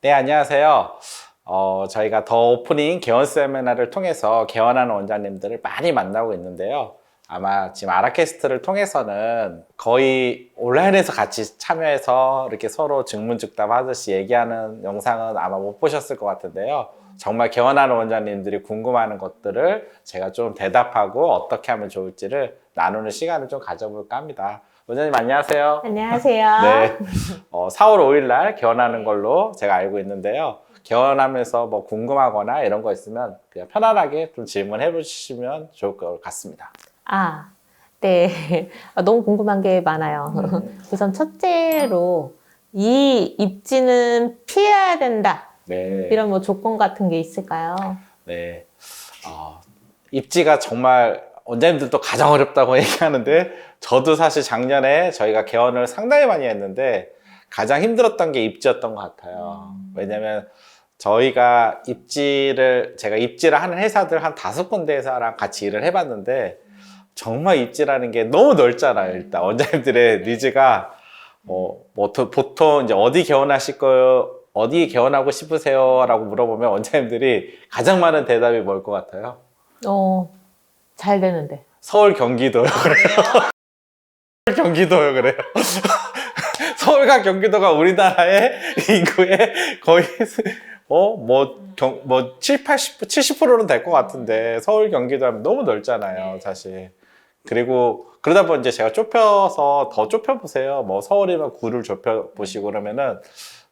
네, 안녕하세요. 저희가 더 오프닝 개원 세미나를 통해서 개원하는 원장님들을 많이 만나고 있는데요. 아마 지금 아라캐스트를 통해서는 거의 온라인에서 같이 참여해서 이렇게 서로 증문즉답 하듯이 얘기하는 영상은 아마 못 보셨을 것 같은데요. 정말 개원하는 원장님들이 궁금해하는 것들을 제가 좀 대답하고 어떻게 하면 좋을지를 나누는 시간을 좀 가져볼까 합니다. 원장님 안녕하세요. 안녕하세요. 네. 4월 5일 날 개원하는 걸로 제가 알고 있는데요. 개원하면서 뭐 궁금하거나 이런 거 있으면 그냥 편안하게 좀 질문해 보시면 좋을 것 같습니다. 네. 너무 궁금한 게 많아요. 우선 첫째로 이 입지는 피해야 된다. 네. 이런 뭐 조건 같은 게 있을까요? 네. 입지가 정말 원장님들도 가장 어렵다고 얘기하는데 저도 사실 작년에 저희가 개원을 상당히 많이 했는데 가장 힘들었던 게 입지였던 것 같아요. 왜냐면 저희가 제가 입지를 하는 회사들 한 5군데 회사랑 같이 일을 해봤는데 정말 입지라는 게 너무 넓잖아요. 일단 원장님들의 니즈가 보통 이제 어디 개원하실 거예요? 어디 개원하고 싶으세요? 라고 물어보면 원장님들이 가장 많은 대답이 뭘 것 같아요? 잘 되는데. 서울, 경기도요. 그래요. 서울, 경기도요. 그래요. 서울과 경기도가 우리나라의 인구의 거의 70%는 될 것 같은데 서울, 경기도 하면 너무 넓잖아요, 사실. 그리고 그러다 보니 이제 제가 좁혀서 더 좁혀보세요. 뭐 서울이면 구를 좁혀보시고 그러면은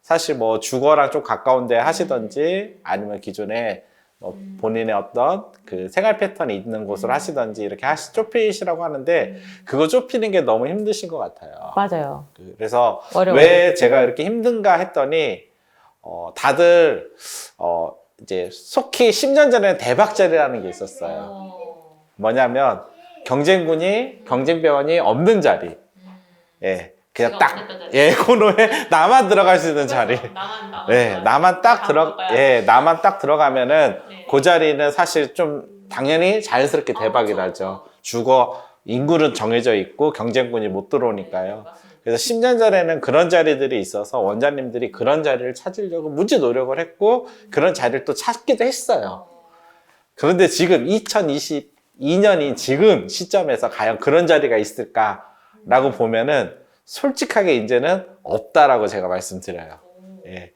사실 뭐 주거랑 좀 가까운 데 하시던지 아니면 기존에 뭐 본인의 어떤 그 생활 패턴이 있는 곳을 하시던지 이렇게 좁히시라고 하는데 그거 좁히는 게 너무 힘드신 것 같아요. 맞아요. 그래서 어려워요. 왜 제가 이렇게 힘든가 했더니 다들 이제 속히 10년 전에 대박자리라는 게 있었어요. 뭐냐면 경쟁병원이 없는 자리. 예. 그냥 딱, 코너에 나만 들어갈 수 있는 자리. 나만 딱 들어가면은 그 자리는 사실 좀 당연히 자연스럽게 대박이 나죠. 인구는 정해져 있고 경쟁군이 못 들어오니까요. 그래서 10년 전에는 그런 자리들이 있어서 원장님들이 그런 자리를 찾으려고 무지 노력을 했고 그런 자리를 또 찾기도 했어요. 그런데 지금 2022년인 지금 시점에서 과연 그런 자리가 있을까라고 보면은 솔직하게 이제는 없다라고 제가 말씀드려요. 예.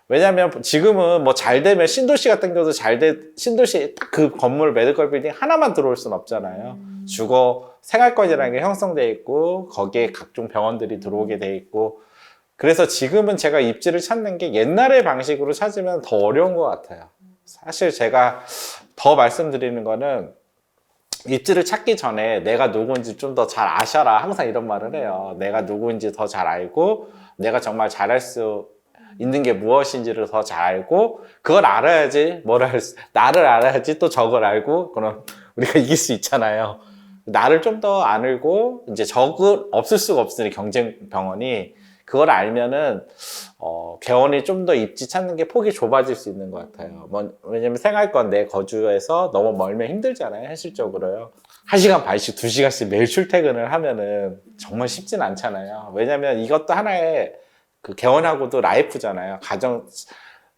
왜냐면 지금은 뭐 잘 되면 신도시 같은 경우도 신도시 딱 그 건물 메디컬 빌딩 하나만 들어올 순 없잖아요. 주거 생활권이라는 게 형성돼 있고 거기에 각종 병원들이 들어오게 돼 있고 그래서 지금은 제가 입지를 찾는 게 옛날의 방식으로 찾으면 더 어려운 것 같아요. 사실 제가 더 말씀드리는 거는 입지를 찾기 전에 내가 누구인지 좀 더 잘 아셔라 항상 이런 말을 해요. 내가 누구인지 더 잘 알고 내가 정말 잘할 수 있는 게 무엇인지를 더 잘 알고 그걸 알아야지 나를 알아야지 또 적을 알고 그럼 우리가 이길 수 있잖아요. 나를 좀 더 안 알고 이제 적을 없을 수가 없으니 경쟁병원이 그걸 알면은 개원이 좀 더 입지 찾는 게 폭이 좁아질 수 있는 것 같아요. 왜냐면 생활권 내 거주에서 너무 멀면 힘들잖아요, 현실적으로요. 1시간 반씩, 2시간씩 매일 출퇴근을 하면은 정말 쉽진 않잖아요. 왜냐면 이것도 하나의 그 개원하고도 라이프잖아요.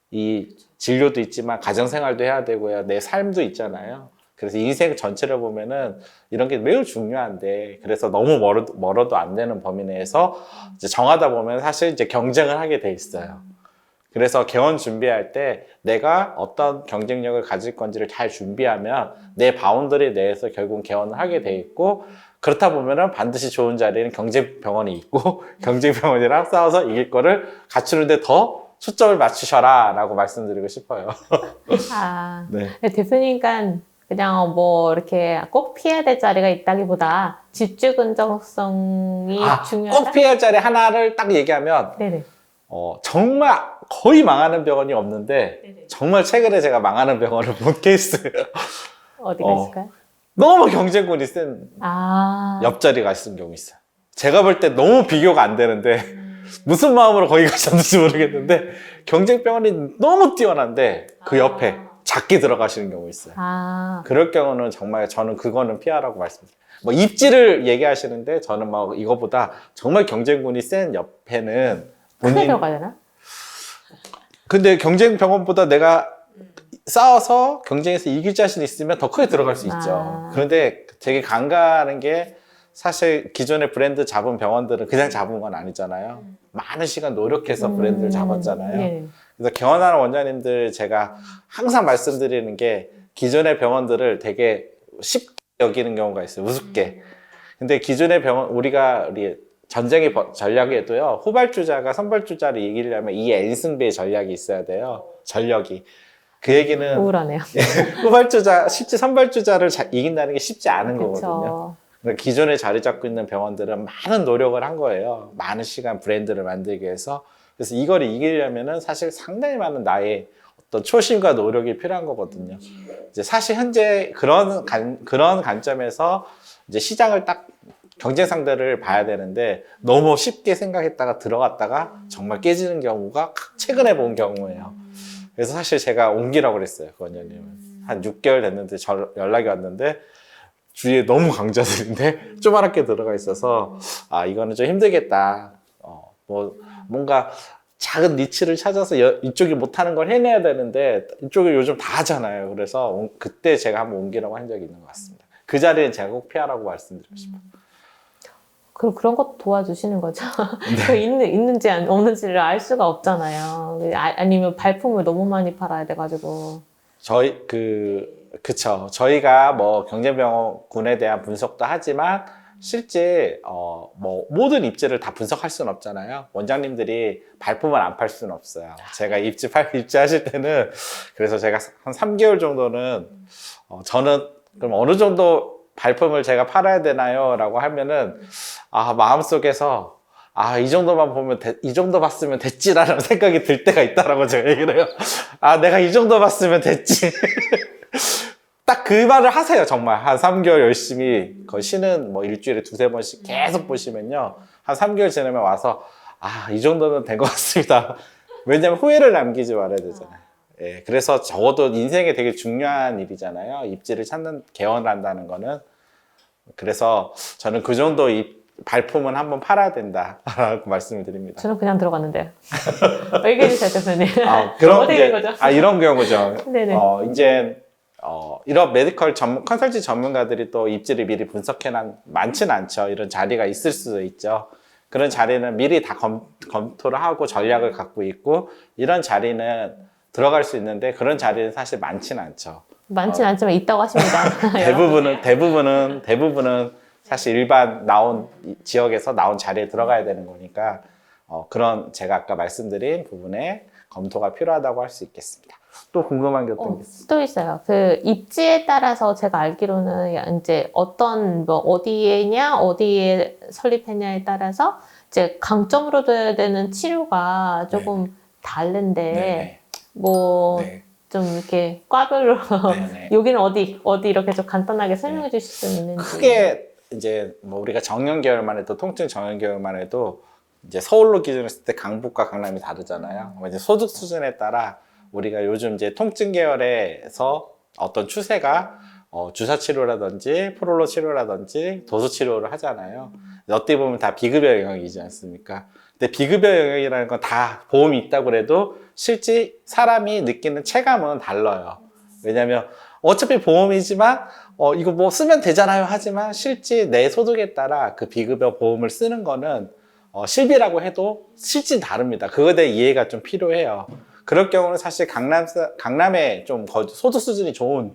이 진료도 있지만 가정생활도 해야 되고요. 내 삶도 있잖아요. 그래서 인생 전체를 보면은 이런 게 매우 중요한데 그래서 너무 멀어도 안 되는 범위 내에서 이제 정하다 보면 사실 이제 경쟁을 하게 돼 있어요. 그래서 개원 준비할 때 내가 어떤 경쟁력을 가질 건지를 잘 준비하면 내 바운더리 내에서 결국 개원을 하게 돼 있고 그렇다 보면은 반드시 좋은 자리에는 경쟁병원이 있고 경쟁병원이랑 싸워서 이길 거를 갖추는데 더 초점을 맞추셔라 라고 말씀드리고 싶어요. 네. 대표니까 그냥 뭐 이렇게 꼭 피해야 될 자리가 있다기보다 집주 근접성이 중요하다? 꼭 피해야 할 자리 하나를 딱 얘기하면 네네. 정말 거의 망하는 병원이 없는데 네네. 정말 최근에 제가 망하는 병원을 본 케이스예요. 어디가 있을까요? 너무 경쟁군이 센 옆자리가 있는 경우 있어요. 제가 볼 때 너무 비교가 안 되는데 무슨 마음으로 거기 가셨는지 모르겠는데 경쟁병원이 너무 뛰어난데 그 옆에 작게 들어가시는 경우 있어요. 그럴 경우는 정말 저는 그거는 피하라고 말씀드려요. 뭐 입지를 얘기하시는데 저는 막 이거보다 정말 경쟁군이 센 옆에는 크게 들어가야 되나? 근데 경쟁 병원보다 내가 싸워서 경쟁에서 이길 자신 있으면 더 크게 들어갈 수 있죠. 그런데 되게 간과하는 게 사실 기존의 브랜드 잡은 병원들은 그냥 잡은 건 아니잖아요. 많은 시간 노력해서 브랜드를 잡았잖아요. 네. 그래서 개원하는 원장님들 제가 항상 말씀드리는 게 기존의 병원들을 되게 쉽게 여기는 경우가 있어요. 우습게. 근데 기존의 병원, 우리 전쟁의 전략에도요, 후발주자가 선발주자를 이기려면 이 N승배의 전략이 있어야 돼요. 전력이. 그 얘기는 우울하네요. 후발주자, 실제 선발주자를 이긴다는 게 쉽지 않은 거거든요. 그렇죠. 그러니까 기존에 자리 잡고 있는 병원들은 많은 노력을 한 거예요. 많은 시간 브랜드를 만들기 위해서. 그래서 이걸 이기려면은 사실 상당히 많은 나의 어떤 초심과 노력이 필요한 거거든요. 이제 사실 현재 그런 관점에서 이제 시장을 딱 경쟁 상대를 봐야 되는데 너무 쉽게 생각했다가 들어갔다가 정말 깨지는 경우가 최근에 본 경우예요. 그래서 사실 제가 옮기라고 그랬어요. 그 원장님은. 한 6개월 됐는데 연락이 왔는데 주위에 너무 강자들인데 조그맣게 들어가 있어서 아 이거는 좀 힘들겠다. 뭔가 작은 니치를 찾아서 이쪽이 못하는 걸 해내야 되는데 이쪽이 요즘 다 하잖아요. 그래서 그때 제가 한번 옮기라고 한 적이 있는 것 같습니다. 그 자리는 제가 꼭 피하라고 말씀드리고 싶어요. 그럼 그런 것도 도와주시는 거죠? 그 있는지 없는지를 알 수가 없잖아요. 아니면 발품을 너무 많이 팔아야 돼가지고. 그쵸. 저희가 뭐 경쟁병원군에 대한 분석도 하지만 실제 뭐 모든 입지를 다 분석할 수는 없잖아요. 원장님들이 발품을 안 팔 수는 없어요. 제가 입지하실 때는 그래서 제가 한 3개월 정도는 저는 그럼 어느 정도 발품을 제가 팔아야 되나요? 라고 하면은 마음속에서 이 정도만 보면 이 정도 봤으면 됐지라는 생각이 들 때가 있다라고 제가 얘기를 해요. 내가 이 정도 봤으면 됐지. 딱 그 말을 하세요. 정말 한 3개월 열심히 거의 쉬는 뭐 일주일에 2-3번씩 계속 보시면요. 한 3개월 지나면 와서 이 정도는 된 것 같습니다. 왜냐면 후회를 남기지 말아야 되잖아요. 예, 그래서 적어도 인생에 되게 중요한 일이잖아요. 입지를 개원을 한다는 거는. 그래서 저는 그 정도 발품은 한번 팔아야 된다라고 말씀을 드립니다. 저는 그냥 들어갔는데요. 얘기해 주세요, 대표님. 그럼 어떻게 이제, 된 거죠? 이런 경우죠. 네네. 이제 이런 메디컬 컨설팅 전문가들이 또 입지를 미리 분석해놓은 많지는 않죠. 이런 자리가 있을 수도 있죠. 그런 자리는 미리 다 검토를 하고 전략을 갖고 있고 이런 자리는 들어갈 수 있는데 그런 자리는 사실 많지는 않죠. 많지는 않지만 있다고 하십니다. 대부분은 사실 일반 지역에서 나온 자리에 들어가야 되는 거니까 그런 제가 아까 말씀드린 부분에 검토가 필요하다고 할 수 있겠습니다. 또 궁금한 게 어떤 게 있어요? 또 있어요. 그 입지에 따라서 제가 알기로는 이제 어떤 뭐 어디에 설립했냐에 따라서 이제 강점으로 둬야 되는 치료가 조금 다른데 네네. 네. 좀 이렇게 과별로 네네. 여기는 어디 이렇게 좀 간단하게 설명해 주실 수 있는지. 크게 이제 뭐 우리가 정형 계열만 해도 통증 정형 계열만 해도 이제 서울로 기준으로 했을 때 강북과 강남이 다르잖아요. 이제 소득 수준에 따라 우리가 요즘 이제 통증 계열에서 어떤 추세가 주사 치료라든지 프롤로 치료라든지 도수 치료를 하잖아요. 어떻게 보면 다 비급여 영역이지 않습니까? 근데 비급여 영역이라는 건 다 보험이 있다고 그래도 실제 사람이 느끼는 체감은 달라요. 왜냐면 어차피 보험이지만 이거 뭐 쓰면 되잖아요 하지만 실제 내 소득에 따라 그 비급여 보험을 쓰는 거는 실비라고 해도 실제 다릅니다. 그거에 대해 이해가 좀 필요해요. 그럴 경우는 사실 강남에 좀 소득 수준이 좋은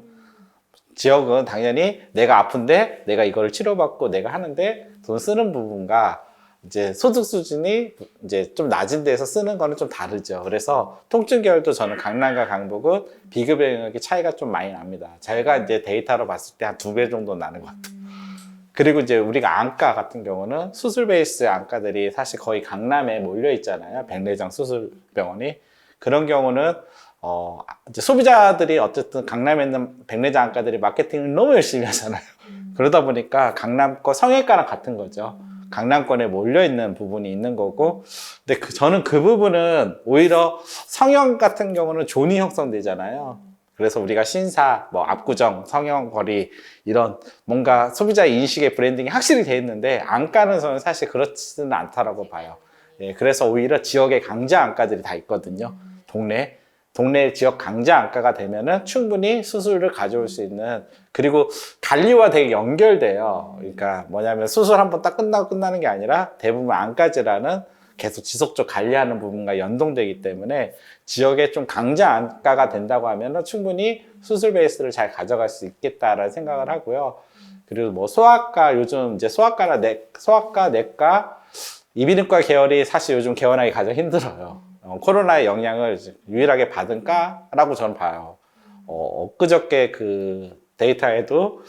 지역은 당연히 내가 아픈데 내가 이거를 치료받고 내가 하는데 돈 쓰는 부분과 이제 소득 수준이 이제 좀 낮은 데서 쓰는 거는 좀 다르죠. 그래서 통증 계열도 저는 강남과 강북은 비급여 영역의 차이가 좀 많이 납니다. 제가 이제 데이터로 봤을 때 한 2배 정도 나는 것 같아요. 그리고 이제 우리가 안과 같은 경우는 수술 베이스 안과들이 사실 거의 강남에 몰려 있잖아요. 백내장 수술병원이. 그런 경우는 이제 소비자들이 어쨌든 강남에 있는 백내장 안과들이 마케팅을 너무 열심히 하잖아요. 그러다 보니까 강남과 성형외과랑 같은 거죠. 강남권에 몰려있는 부분이 있는 거고, 근데 저는 그 부분은 오히려 성형 같은 경우는 존이 형성되잖아요. 그래서 우리가 신사, 뭐 압구정, 성형거리 이런 뭔가 소비자 인식의 브랜딩이 확실히 돼 있는데 안과는 저는 사실 그렇지는 않다라고 봐요. 예, 그래서 오히려 지역에 강자 안과들이 다 있거든요. 동네 지역 강자 안과가 되면은 충분히 수술을 가져올 수 있는, 그리고 관리와 되게 연결돼요. 그러니까 뭐냐면 수술 한번 딱 끝나고 끝나는 게 아니라 대부분 안과 질환은 계속 지속적 관리하는 부분과 연동되기 때문에 지역에 좀 강자 안과가 된다고 하면은 충분히 수술 베이스를 잘 가져갈 수 있겠다라는 생각을 하고요. 그리고 뭐 소아과, 요즘 이제 소아과, 내과, 이비인후과 계열이 사실 요즘 개원하기 가장 힘들어요. 코로나의 영향을 유일하게 받은 과라고 저는 봐요. 엊그저께 그 데이터에도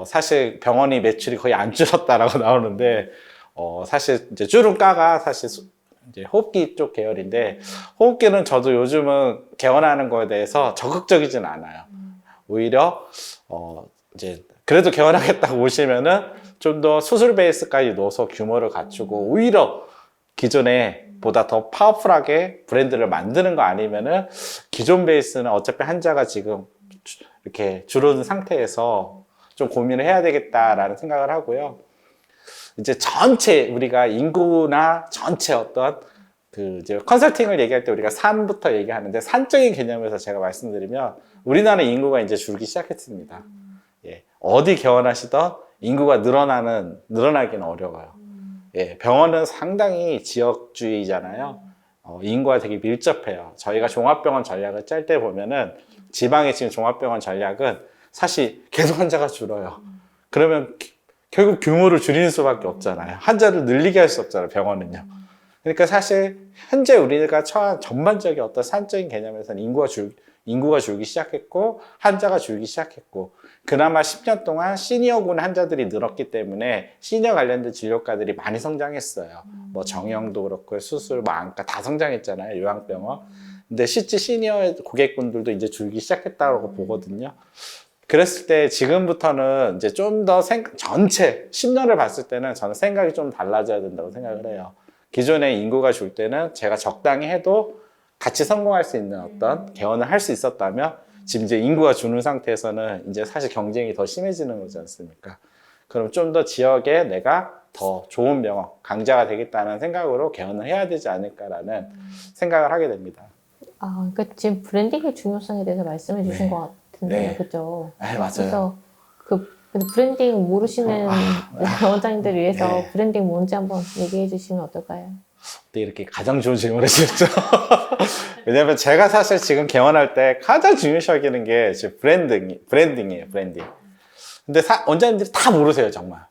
사실 병원이 매출이 거의 안 줄었다라고 나오는데, 사실 이제 줄은 과가 사실 이제 호흡기 쪽 계열인데, 호흡기는 저도 요즘은 개원하는 거에 대해서 적극적이진 않아요. 오히려 이제 그래도 개원하겠다고 오시면은 좀 더 수술 베이스까지 넣어서 규모를 갖추고 오히려 기존에 보다 더 파워풀하게 브랜드를 만드는 거 아니면은, 기존 베이스는 어차피 환자가 지금 이렇게 줄어든 상태에서 좀 고민을 해야 되겠다라는 생각을 하고요. 이제 전체 우리가 인구나 전체 어떤 그 이제 컨설팅을 얘기할 때 우리가 산부터 얘기하는데, 산적인 개념에서 제가 말씀드리면 우리나라 인구가 이제 줄기 시작했습니다. 예, 어디 개원하시던 인구가 늘어나기는 어려워요. 예, 병원은 상당히 지역주의잖아요. 인구가 되게 밀접해요. 저희가 종합병원 전략을 짤 때 보면은, 지방의 지금 종합병원 전략은 사실 계속 환자가 줄어요. 그러면 결국 규모를 줄이는 수밖에 없잖아요. 환자를 늘리게 할 수 없잖아요, 병원은요. 그러니까 사실 현재 우리가 처한 전반적인 어떤 산적인 개념에서는 인구가 줄기 시작했고 환자가 줄기 시작했고, 그나마 10년 동안 시니어군 환자들이 늘었기 때문에 시니어 관련된 진료과들이 많이 성장했어요. 뭐 정형도 그렇고 수술, 뭐 안과 다 성장했잖아요, 요양병원. 근데 실제 시니어 고객분들도 이제 줄기 시작했다고 보거든요. 그랬을 때 지금부터는 이제 좀 더 전체 10년을 봤을 때는 저는 생각이 좀 달라져야 된다고 생각을 해요. 기존에 인구가 줄 때는 제가 적당히 해도 같이 성공할 수 있는 어떤 개원을 할 수 있었다면, 지금 이제 인구가 주는 상태에서는 이제 사실 경쟁이 더 심해지는 거지 않습니까? 그럼 좀 더 지역에 내가 더 좋은 병원, 강자가 되겠다는 생각으로 개원을 해야 되지 않을까라는 생각을 하게 됩니다. 아, 그러니까 지금 브랜딩의 중요성에 대해서 말씀해 주신 네. 것 같은데, 네. 그죠? 네, 맞아요. 그래서 근데 브랜딩 모르시는 원장님들 위해서 네. 브랜딩 뭔지 한번 얘기해 주시면 어떨까요? 어떻게 이렇게 가장 좋은 질문을 주셨죠? 왜냐면 제가 사실 지금 개원할 때 가장 중요시 여기는 게 브랜딩이에요, 브랜딩. 근데 원장님들이 다 모르세요, 정말.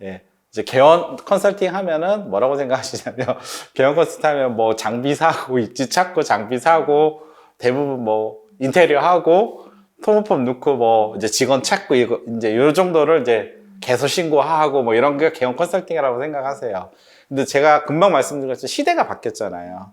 예. 이제 개원 컨설팅 하면은 뭐라고 생각하시냐면, 개원 컨설팅 하면 뭐 장비 사고, 입지 찾고, 장비 사고, 대부분 뭐 인테리어 하고, 토모폼 넣고 뭐 이제 직원 찾고, 이거 이제 요 정도를 이제 개소 신고하고 뭐 이런 게 개원 컨설팅이라고 생각하세요. 근데 제가 금방 말씀드렸죠. 시대가 바뀌었잖아요.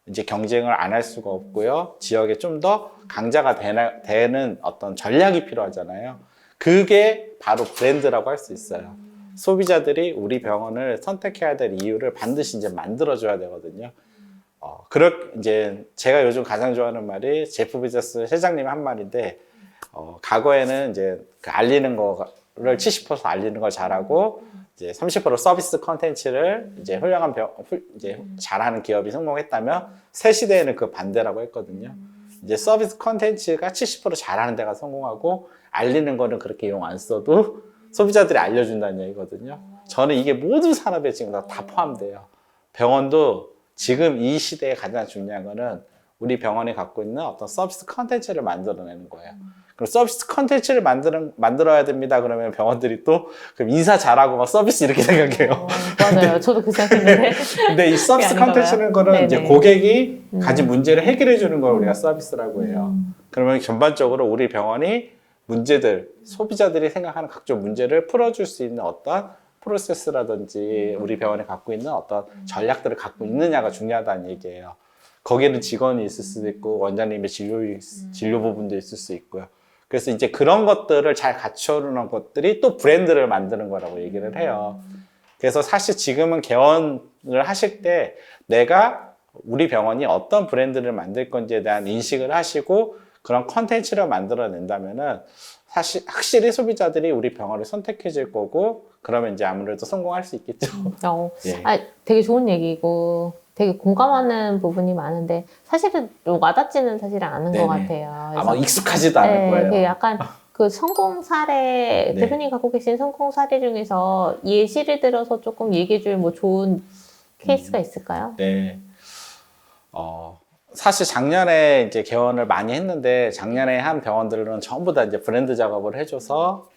이제 경쟁을 안 할 수가 없고요. 지역에 좀 더 강자가 되는 어떤 전략이 필요하잖아요. 그게 바로 브랜드라고 할 수 있어요. 소비자들이 우리 병원을 선택해야 될 이유를 반드시 이제 만들어줘야 되거든요. 이제 제가 요즘 가장 좋아하는 말이 제프 베조스 회장님의 한 말인데, 과거에는 이제 그 알리는 거를 70% 알리는 걸 잘하고, 이제 30% 서비스 컨텐츠를 이제 훌륭한 이제 잘하는 기업이 성공했다면, 새 시대에는 그 반대라고 했거든요. 이제 서비스 컨텐츠가 70% 잘하는 데가 성공하고, 알리는 거는 그렇게 용 안 써도 소비자들이 알려준다는 얘기거든요. 저는 이게 모든 산업에 지금 다 포함돼요. 병원도 지금 이 시대에 가장 중요한 거는 우리 병원이 갖고 있는 어떤 서비스 컨텐츠를 만들어내는 거예요. 그럼 서비스 컨텐츠를 만들어야 됩니다. 그러면 병원들이 또 그럼 인사 잘하고 막 서비스 이렇게 생각해요. 맞아요. 저도 그 생각했는데. 근데 이 서비스 컨텐츠는 거는 네네. 이제 고객이 가진 문제를 해결해 주는 걸 우리가 서비스라고 해요. 그러면 전반적으로 우리 병원이 소비자들이 생각하는 각종 문제를 풀어줄 수 있는 어떤 프로세스라든지 우리 병원에 갖고 있는 어떤 전략들을 갖고 있느냐가 중요하다는 얘기예요. 거기에는 직원이 있을 수도 있고 원장님의 진료 부분도 있을 수 있고요. 그래서 이제 그런 것들을 잘 갖춰놓은 것들이 또 브랜드를 만드는 거라고 얘기를 해요. 그래서 사실 지금은 개원을 하실 때 내가 우리 병원이 어떤 브랜드를 만들 건지에 대한 인식을 하시고 그런 컨텐츠를 만들어낸다면은 사실 확실히 소비자들이 우리 병원을 선택해 줄 거고, 그러면 이제 아무래도 성공할 수 있겠죠. 되게 좋은 얘기고, 되게 공감하는 부분이 많은데 사실은 좀 와닿지는 사실은 않은 것 네네. 같아요. 아마 익숙하지도 않을 거예요. 그 약간 그 성공 사례, 네. 대표님 갖고 계신 성공 사례 중에서 예시를 들어서 조금 얘기해줄 뭐 좋은 케이스가 있을까요? 네. 사실 작년에 이제 개원을 많이 했는데 작년에 한 병원들은 전부 다 이제 브랜드 작업을 해줘서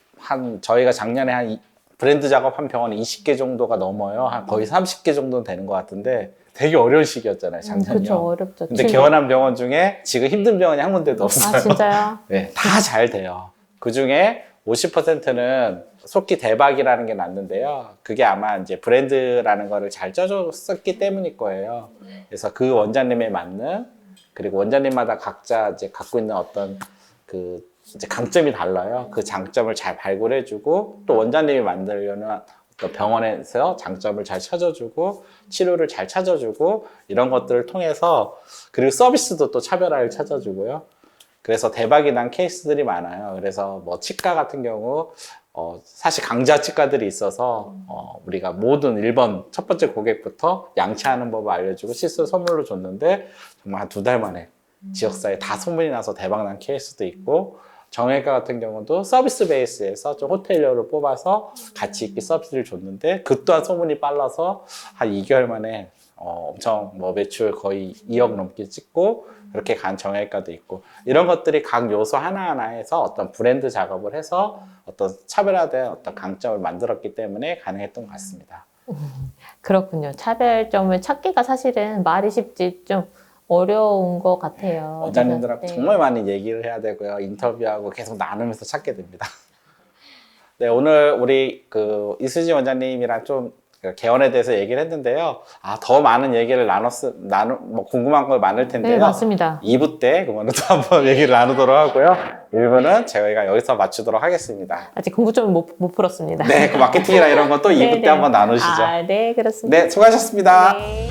저희가 작년에 브랜드 작업한 병원이 20개 정도가 넘어요. 한 거의 30개 정도는 되는 것 같은데 되게 어려운 시기였잖아요, 작년이요. 그렇죠, 어렵죠. 근데 개원한 병원 중에 지금 힘든 병원이 한 군데도 없어요. 아, 진짜요? 네, 다 잘 돼요. 그 중에 50%는 속기 대박이라는 게 났는데요. 그게 아마 이제 브랜드라는 거를 잘 쪄줬었기 때문일 거예요. 그래서 그 원장님에 맞는, 그리고 원장님마다 각자 이제 갖고 있는 어떤 그 이제 강점이 달라요. 그 장점을 잘 발굴해주고, 또 원장님이 만들려는 어떤 병원에서 장점을 잘 찾아주고, 치료를 잘 찾아주고, 이런 것들을 통해서, 그리고 서비스도 또 차별화를 찾아주고요. 그래서 대박이 난 케이스들이 많아요. 그래서 뭐 치과 같은 경우 사실 강자 치과들이 있어서 우리가 모든 1번 첫 번째 고객부터 양치하는 법을 알려주고 시술 선물로 줬는데 정말 한 2달 만에 지역사회에 다 소문이 나서 대박 난 케이스도 있고, 정형외과 같은 경우도 서비스 베이스에서 좀 호텔료를 뽑아서 같이 있기 서비스를 줬는데 그 또한 소문이 빨라서 한 2개월 만에 엄청 뭐 매출 거의 2억 넘게 찍고 그렇게 간 정형외과도 있고, 이런 것들이 각 요소 하나하나에서 어떤 브랜드 작업을 해서 어떤 차별화된 어떤 강점을 만들었기 때문에 가능했던 것 같습니다. 그렇군요. 차별점을 찾기가 사실은 말이 쉽지 좀 어려운 것 같아요. 원장님들하고 네. 정말 많이 얘기를 해야 되고요. 인터뷰하고 계속 나누면서 찾게 됩니다. 네, 오늘 우리 그 이수지 원장님이랑 좀 개원에 대해서 얘기를 했는데요. 더 많은 얘기를 뭐 궁금한 거 많을 텐데요. 네, 맞습니다. 2부 때 그거는 또 한번 얘기를 나누도록 하고요. 1부는 저희가 여기서 마치도록 하겠습니다. 아직 궁금점을 못 풀었습니다. 네, 그 마케팅이나 이런 건 또 2부 네, 때 한번 나누시죠. 네, 그렇습니다. 네, 수고하셨습니다. 네.